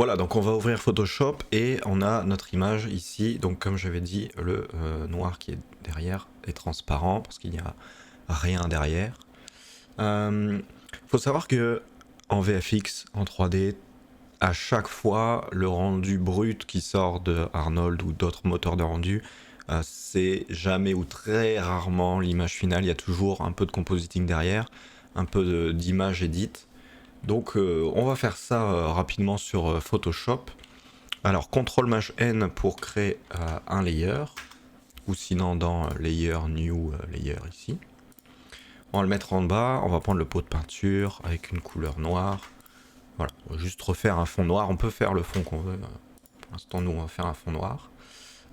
Voilà, donc on va ouvrir Photoshop et on a notre image ici. Donc comme j'avais dit, le noir qui est derrière est transparent parce qu'il n'y a rien derrière. Faut savoir que en VFX, en 3D, à chaque fois, le rendu brut qui sort de Arnold ou d'autres moteurs de rendu, c'est jamais ou très rarement l'image finale. Il y a toujours un peu de compositing derrière, un peu d'image edit. Donc on va faire ça rapidement sur Photoshop. Alors CTRL-N pour créer un layer, ou sinon dans Layer, New Layer ici. On va le mettre en bas, on va prendre le pot de peinture avec une couleur noire. Voilà, on va juste refaire un fond noir, on peut faire le fond qu'on veut. Pour l'instant nous on va faire un fond noir.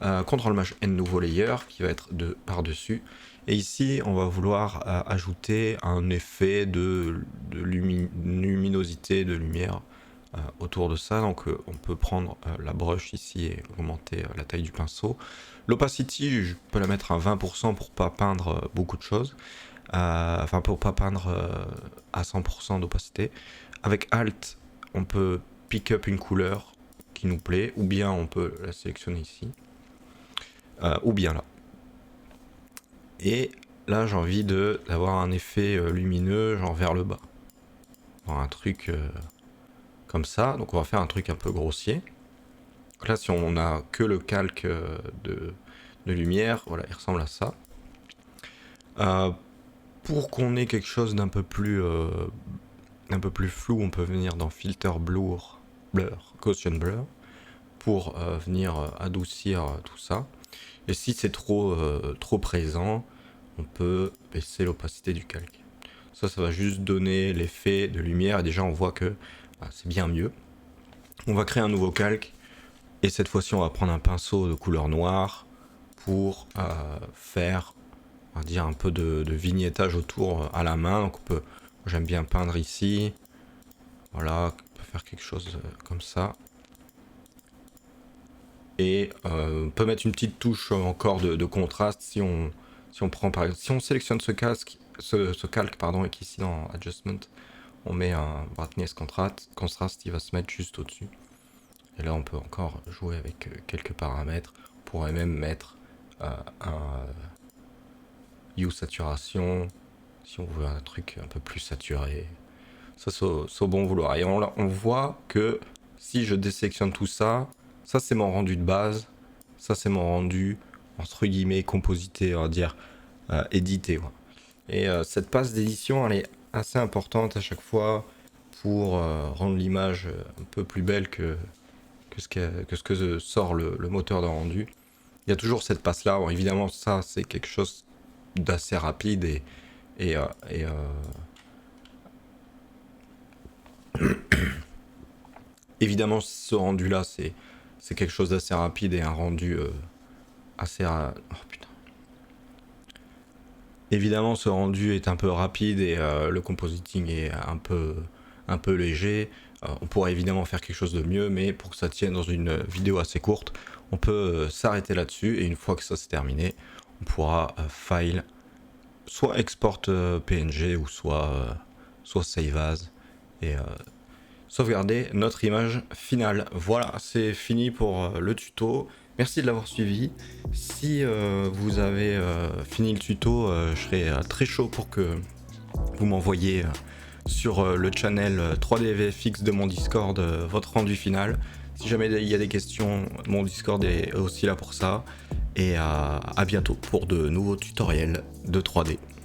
CTRL-N nouveau layer qui va être par-dessus. Et ici, on va vouloir ajouter un effet de luminosité, de lumière autour de ça. Donc on peut prendre la brush ici et augmenter la taille du pinceau. L'opacity, je peux la mettre à 20% pour pas peindre beaucoup de choses. Enfin, pour pas peindre à 100% d'opacité. Avec Alt, on peut pick up une couleur qui nous plaît, ou bien on peut la sélectionner ici. Ou bien là. Et là j'ai envie d'avoir un effet lumineux genre vers le bas. Un truc comme ça, donc on va faire un truc un peu grossier. Donc là si on n'a que le calque de lumière, voilà, il ressemble à ça. Pour qu'on ait quelque chose d'un peu plus flou, on peut venir dans Filter Blur, Gaussian Blur, pour venir adoucir tout ça. Et si c'est trop présent, on peut baisser l'opacité du calque. Ça va juste donner l'effet de lumière et déjà on voit que c'est bien mieux. On va créer un nouveau calque et cette fois-ci on va prendre un pinceau de couleur noire pour faire, on va dire, un peu de vignettage autour à la main. Donc j'aime bien peindre ici. Voilà, on peut faire quelque chose comme ça. Et on peut mettre une petite touche encore de contraste si on prend par exemple, si on sélectionne ce calque et qu'ici dans Adjustment on met un Brightness Contrast, il va se mettre juste au-dessus. Et là on peut encore jouer avec quelques paramètres. On pourrait même mettre un Hue Saturation si on veut un truc un peu plus saturé. Ça c'est au bon vouloir. Et on voit que si je désélectionne tout ça, ça c'est mon rendu de base, ça c'est mon rendu entre guillemets composité, on va dire édité. Ouais. Et cette passe d'édition elle est assez importante à chaque fois pour rendre l'image un peu plus belle que ce que sort le moteur de rendu. Il y a toujours cette passe là. Bon, évidemment ça c'est quelque chose d'assez rapide et évidemment ce rendu là c'est quelque chose d'assez rapide et un rendu assez oh putain. Évidemment ce rendu est un peu rapide et le compositing est un peu léger. On pourrait évidemment faire quelque chose de mieux, mais pour que ça tienne dans une vidéo assez courte, on peut s'arrêter là-dessus et une fois que ça c'est terminé, on pourra file, soit export PNG ou soit save as et sauvegarder notre image finale. Voilà, c'est fini pour le tuto. Merci de l'avoir suivi. Si vous avez fini le tuto, je serai très chaud pour que vous m'envoyiez sur le channel 3D VFX de mon Discord votre rendu final. Si jamais il y a des questions, mon Discord est aussi là pour ça. Et à bientôt pour de nouveaux tutoriels de 3D.